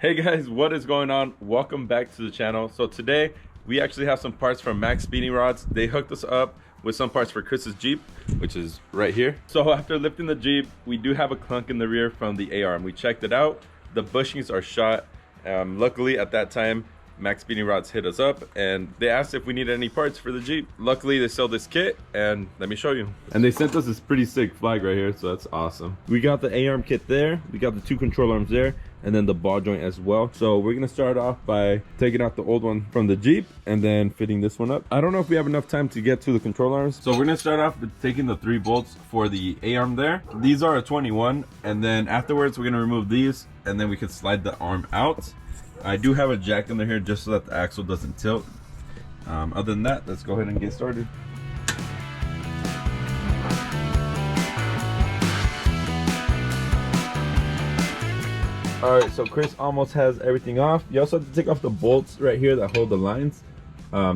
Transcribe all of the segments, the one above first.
Hey guys, what is going on? Welcome back to the channel. So today we actually have some parts from Maxpeedingrods. They hooked us up with some parts for Chris's Jeep, which is right here. So after lifting the Jeep, we do have a clunk in the rear from the A-arm. We checked it out. The bushings are shot. Luckily at that time, Maxpeedingrods hit us up and they asked if we needed any parts for the Jeep. Luckily they sell this kit and let me show you. And they sent us this pretty sick flag right here, so that's awesome. We got the A-arm kit there, we got the two control arms there, and then the ball joint as well. So we're gonna start off by taking out the old one from the Jeep and then fitting this one up. I don't know if we have enough time to get to the control arms, so we're gonna start off with taking the 3 bolts for the A-arm there. These are a 21, and then afterwards we're gonna remove these and then we can slide the arm out. I do have a jack in here just so that the axle doesn't tilt. Other than that, let's go ahead and get started. All right, so Chris almost has everything off. You also have to take off the bolts right here that hold the lines.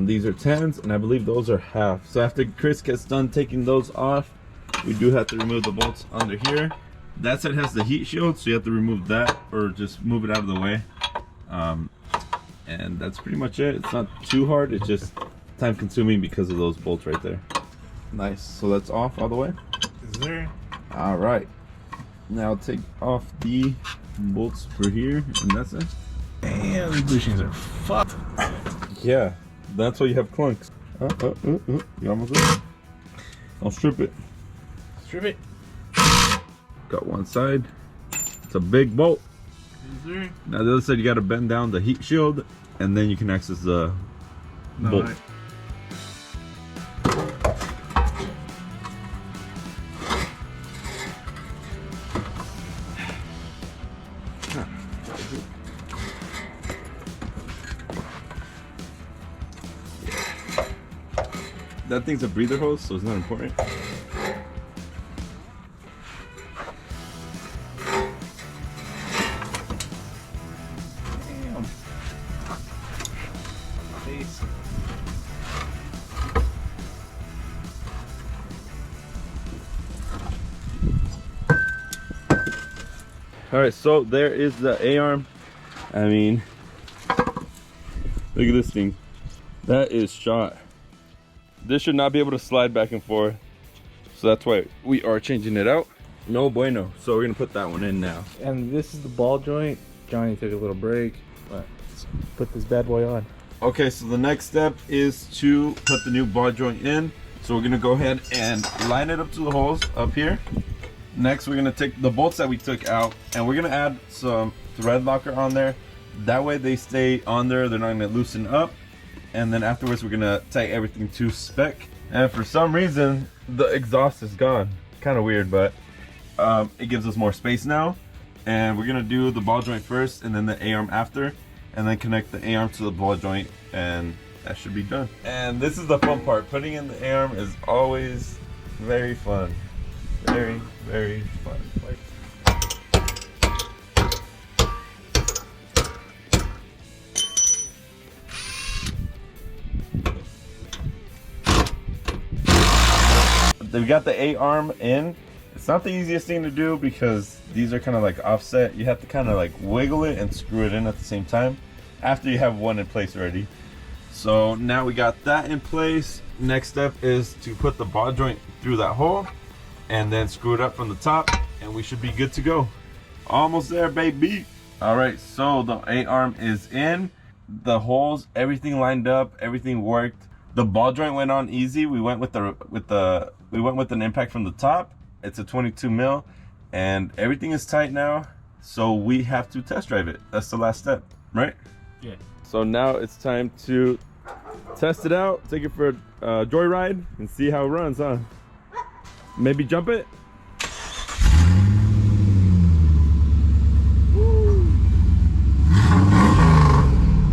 These are 10s, and I believe those are half. So after Chris gets done taking those off, we do have to remove the bolts under here. That side has the heat shield, so you have to remove that or just move it out of the way. And that's pretty much it. It's not too hard, it's just time consuming because of those bolts right there. Nice, so that's off all the way. Is there? All right, now take off the bolts for here, and that's it. Damn, these bushings are fucked. Yeah, that's why you have clunks. You almost there. I'll strip it. Strip it. Got one side. It's a big bolt. Is there? Now the other side, you got to bend down the heat shield, and then you can access the bolt. Right. That thing's a breather hose, so it's not important. Damn. Face. All right, so there is the A-arm. I mean, look at this thing. That is shot. This should not be able to slide back and forth, so that's why we are changing it out. No bueno. So we're gonna put that one in now. And this is the ball joint. Johnny took a little break, but let's put this bad boy on. Okay, so the next step is to put the new ball joint in. So we're gonna go ahead and line it up to the holes up here. Next, we're gonna take the bolts that we took out and we're gonna add some thread locker on there. That way they stay on there, they're not gonna loosen up. And then afterwards, we're gonna tie everything to spec. And for some reason, the exhaust is gone. Kind of weird, but it gives us more space now. And we're gonna do the ball joint first and then the A-arm after, and then connect the A-arm to the ball joint, and that should be done. And this is the fun part. Putting in the A-arm is always very fun. Very, very fun. We got the A-arm in. It's not the easiest thing to do because these are kind of like offset. You have to kind of like wiggle it and screw it in at the same time after you have one in place already. So now we got that in place. Next step is to put the ball joint through that hole and then screw it up from the top, and we should be good to go. Almost there, baby. All right, so the A-arm is in. The holes, everything lined up, everything worked. The ball joint went on easy. We went with an impact from the top. It's a 22 mil, and everything is tight now. So we have to test drive it. That's the last step, right? Yeah. So now it's time to test it out, take it for a joyride, and see how it runs, huh? Maybe jump it. Woo.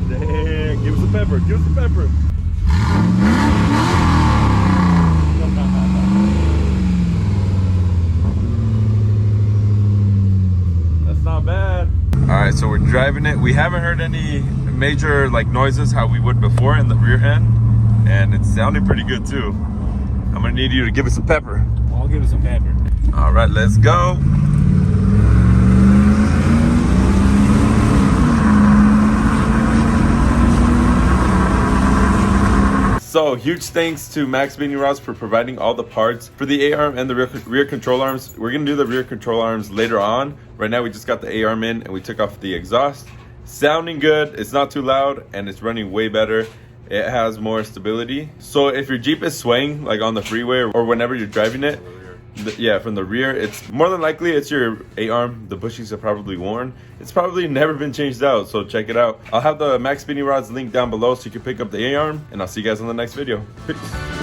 Dang! Give us a pepper. Give us a pepper. That's not bad. All right, so we're driving it. We haven't heard any major like noises how we would before in the rear end, and it's sounding pretty good too. I'm gonna need you to give us some pepper. I'll give it some pepper. All right, let's go. huge thanks to Maxpeedingrods for providing all the parts for the A-arm and the rear control arms. We're gonna do the rear control arms later on. Right now we just got the A-arm in and we took off the exhaust. Sounding good, it's not too loud, and it's running way better. It has more stability. So if your Jeep is swaying like on the freeway or whenever you're driving it, yeah, from the rear, it's more than likely it's your A-arm. The bushings are probably worn. It's probably never been changed out, so check it out. I'll have the Maxpeedingrods link down below so you can pick up the A-arm, and I'll see you guys on the next video. Peace.